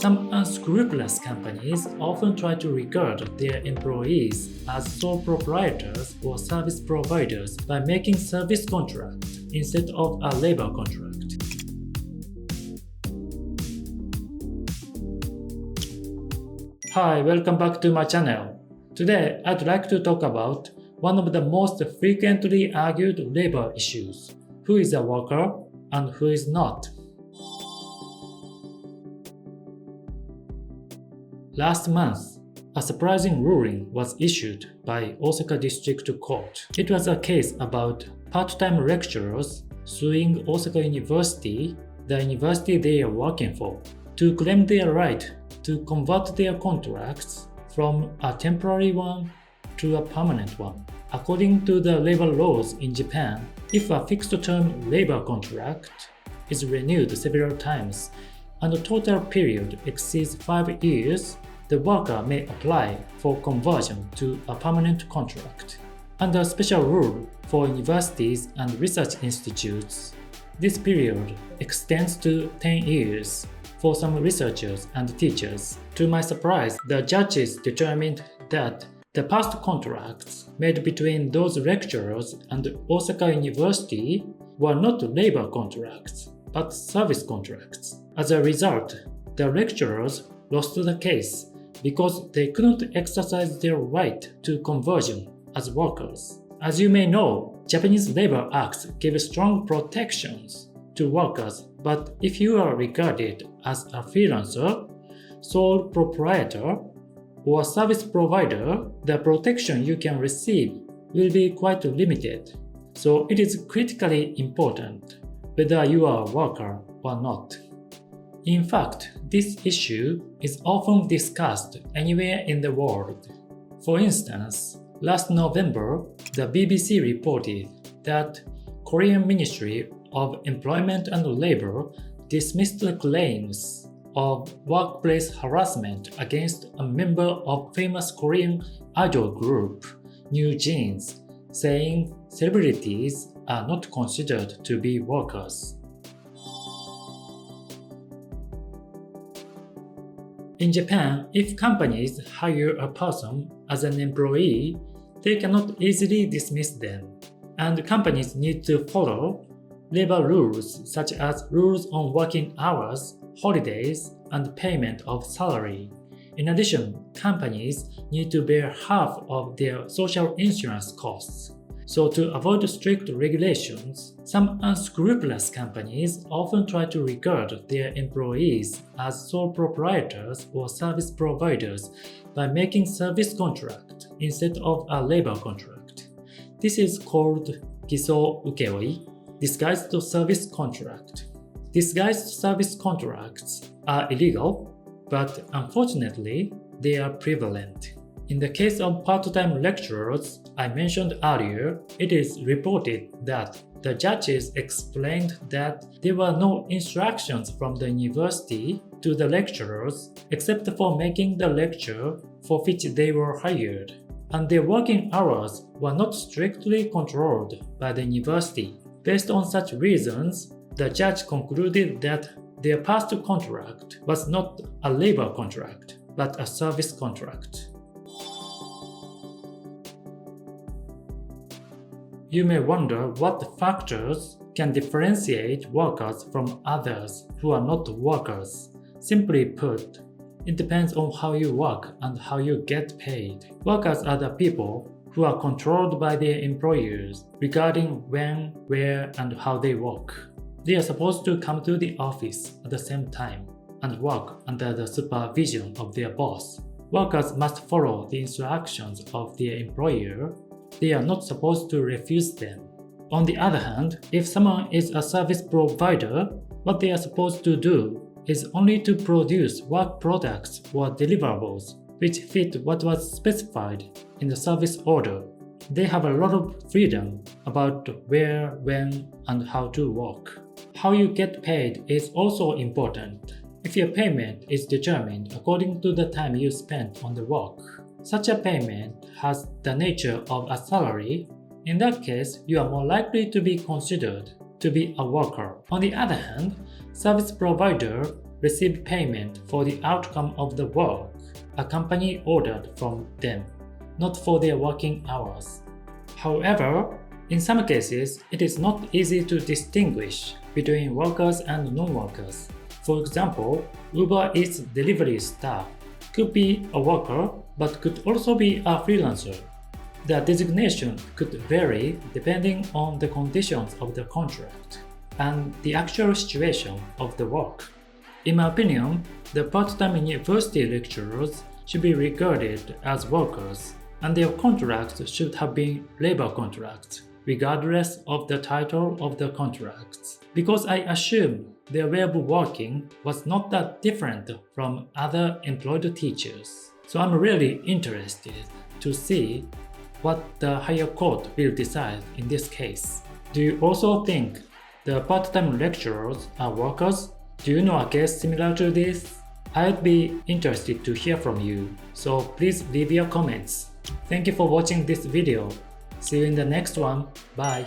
Some unscrupulous companies often try to regard their employees as sole proprietors or service providers by making service contract instead of a labor contract. Hi, welcome back to my channel. Today, I'd like to talk about one of the most frequently argued labor issues: who is a worker and who is not. Last month, a surprising ruling was issued by Osaka District Court. It was a case about part-time lecturers suing Osaka University, the university they are working for, to claim their right to convert their contracts from a temporary one to a permanent one. According to the labor laws in Japan, if a fixed-term labor contract is renewed several times and the total period exceeds 5 years, the worker may apply for conversion to a permanent contract. Under a special rule for universities and research institutes, this period extends to 10 years for some researchers and teachers. To my surprise, the judges determined that the past contracts made between those lecturers and Osaka University were not labor contracts, but service contracts. As a result, the lecturers lost the case because they couldn't exercise their right to conversion as workers. As you may know, Japanese labor acts give strong protections to workers, but if you are regarded as a freelancer, sole proprietor, or service provider, the protection you can receive will be quite limited. So it is critically important whether you are a worker or not. In fact, this issue is often discussed anywhere in the world. For instance, last November, the BBC reported that Korean Ministry of Employment and Labor dismissed the claims of workplace harassment against a member of famous Korean idol group, New Jeans, saying celebrities are not considered to be workers. In Japan, if companies hire a person as an employee, they cannot easily dismiss them, and companies need to follow labor rules such as rules on working hours, holidays, and payment of salary. In addition, companies need to bear half of their social insurance costs. So to avoid strict regulations, some unscrupulous companies often try to regard their employees as sole proprietors or service providers by making service contract instead of a labor contract. This is called giso ukeoi, disguised service contract. Disguised service contracts are illegal, but unfortunately, they are prevalent. In the case of part-time lecturers I mentioned earlier, it is reported that the judges explained that there were no instructions from the university to the lecturers except for making the lecture for which they were hired, and their working hours were not strictly controlled by the university. Based on such reasons, the judge concluded that their past contract was not a labor contract, but a service contract. You may wonder what factors can differentiate workers from others who are not workers. Simply put, it depends on how you work and how you get paid. Workers are the people who are controlled by their employers regarding when, where, and how they work. They are supposed to come to the office at the same time and work under the supervision of their boss. Workers must follow the instructions of their employer. They are not supposed to refuse them. On the other hand, if someone is a service provider, what they are supposed to do is only to produce work products or deliverables which fit what was specified in the service order. They have a lot of freedom about where, when, and how to work. How you get paid is also important. If your payment is determined according to the time you spent on the work, such a payment has the nature of a salary. In that case, you are more likely to be considered to be a worker. On the other hand, service provider receive payment for the outcome of the work a company ordered from them, not for their working hours. However, in some cases, it is not easy to distinguish between workers and non-workers. For example, Uber Eats delivery staff could be a worker but could also be a freelancer. The designation could vary depending on the conditions of the contract and the actual situation of the work. In my opinion, the part-time university lecturers should be regarded as workers, and their contracts should have been labor contracts, regardless of the title of the contracts, because I assume their way of working was not that different from other employed teachers. So I'm really interested to see what the higher court will decide in this case. Do you also think the part-time lecturers are workers? Do you know a case similar to this? I'd be interested to hear from you, so please leave your comments. Thank you for watching this video. See you in the next one. Bye.